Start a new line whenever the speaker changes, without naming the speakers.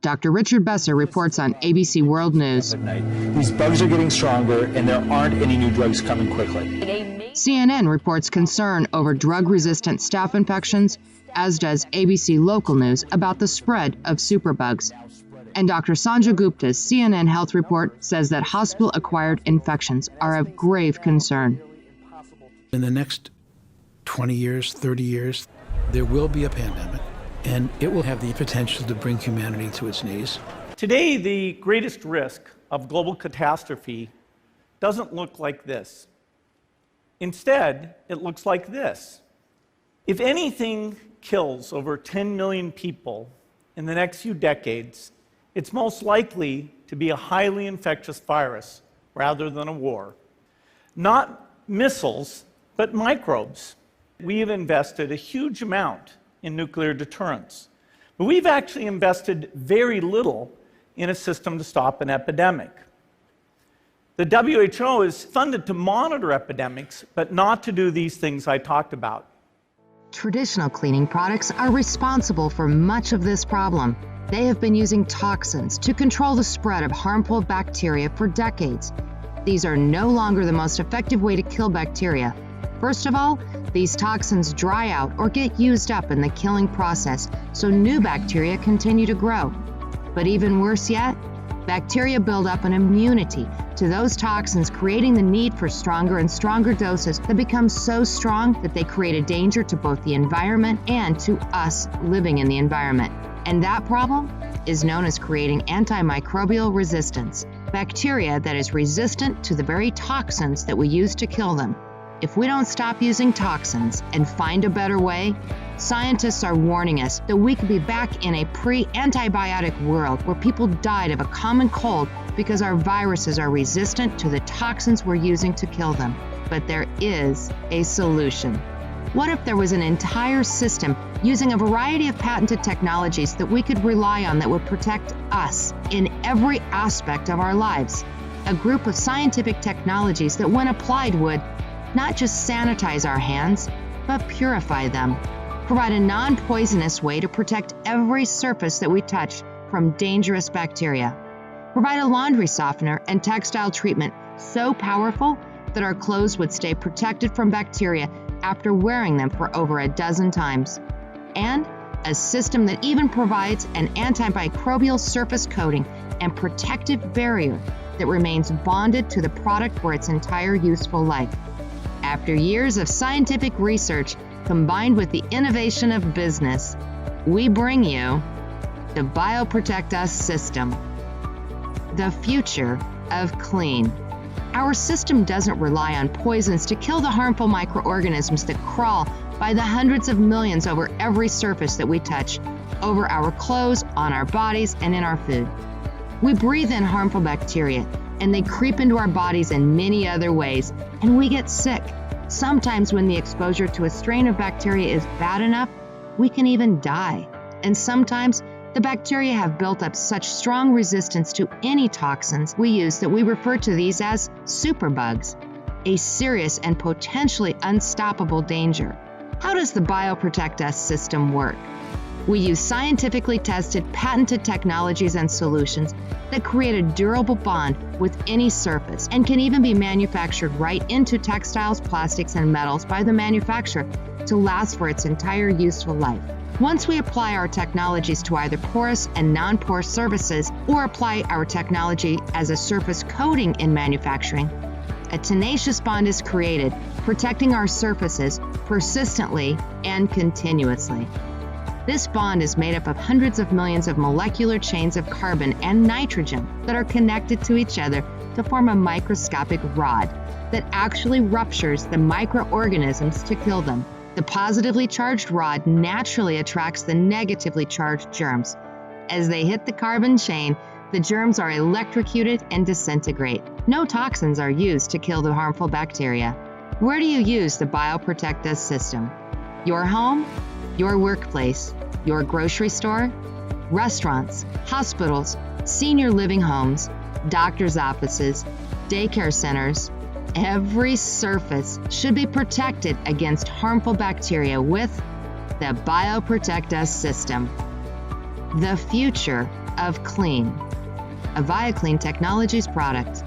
Dr. Richard Besser reports on ABC World News.
These bugs are getting stronger, and there aren't any new drugs coming quickly.
CNN reports concern over drug-resistant staph infections, as does ABC Local News about the spread of superbugs. And Dr. Sanjay Gupta's CNN Health Report says that hospital-acquired infections are of grave concern.
In the next 20 years, 30 years, there will be a pandemic, and it will have the potential to bring humanity to its knees.
Today, the greatest risk of global catastrophe doesn't look like this. Instead, it looks like this. If anything kills over 10 million people in the next few decades, it's most likely to be a highly infectious virus rather than a war. Not missiles, but microbes. We have invested a huge amount in nuclear deterrence, but we've actually invested very little in a system to stop an epidemic. The WHO is funded to monitor epidemics, but not to do these things I talked about.
Traditional cleaning products are responsible for much of this problem. They have been using toxins to control the spread of harmful bacteria for decades. These are no longer the most effective way to kill bacteria. First of all, these toxins dry out or get used up in the killing process, so new bacteria continue to grow. But even worse yet, bacteria build up an immunity to those toxins, creating the need for stronger and stronger doses that become so strong that they create a danger to both the environment and to us living in the environment. And that problem is known as creating antimicrobial resistance, bacteria that is resistant to the very toxins that we use to kill them. If we don't stop using toxins and find a better way, scientists are warning us that we could be back in a pre-antibiotic world where people died of a common cold because our viruses are resistant to the toxins we're using to kill them. But there is a solution. What if there was an entire system using a variety of patented technologies that we could rely on that would protect us in every aspect of our lives? A group of scientific technologies that, when applied, would not just sanitize our hands, but purify them. Provide a non-poisonous way to protect every surface that we touch from dangerous bacteria. Provide a laundry softener and textile treatment so powerful that our clothes would stay protected from bacteria after wearing them for over a dozen times. And a system that even provides an antimicrobial surface coating and protective barrier that remains bonded to the product for its entire useful life. After years of scientific research combined with the innovation of business, we bring you the BioProtect Us system, the future of clean. Our system doesn't rely on poisons to kill the harmful microorganisms that crawl by the hundreds of millions over every surface that we touch, over our clothes, on our bodies, and in our food. We breathe in harmful bacteria, and they creep into our bodies in many other ways, and we get sick. Sometimes when the exposure to a strain of bacteria is bad enough, we can even die. And sometimes the bacteria have built up such strong resistance to any toxins we use that we refer to these as superbugs, a serious and potentially unstoppable danger. How does the BioProtect Us system work? We use scientifically tested, patented technologies and solutions that create a durable bond with any surface and can even be manufactured right into textiles, plastics, and metals by the manufacturer to last for its entire useful life. Once we apply our technologies to either porous and non-porous surfaces or apply our technology as a surface coating in manufacturing, a tenacious bond is created, protecting our surfaces persistently and continuously. This bond is made up of hundreds of millions of molecular chains of carbon and nitrogen that are connected to each other to form a microscopic rod that actually ruptures the microorganisms to kill them. The positively charged rod naturally attracts the negatively charged germs. As they hit the carbon chain, the germs are electrocuted and disintegrate. No toxins are used to kill the harmful bacteria. Where do you use the BioProtect Us system? Your home? Your workplace, your grocery store, restaurants, hospitals, senior living homes, doctors' offices, daycare centers. Every surface should be protected against harmful bacteria with the BioProtect Us system. the future of clean. A ViaClean Technologies product.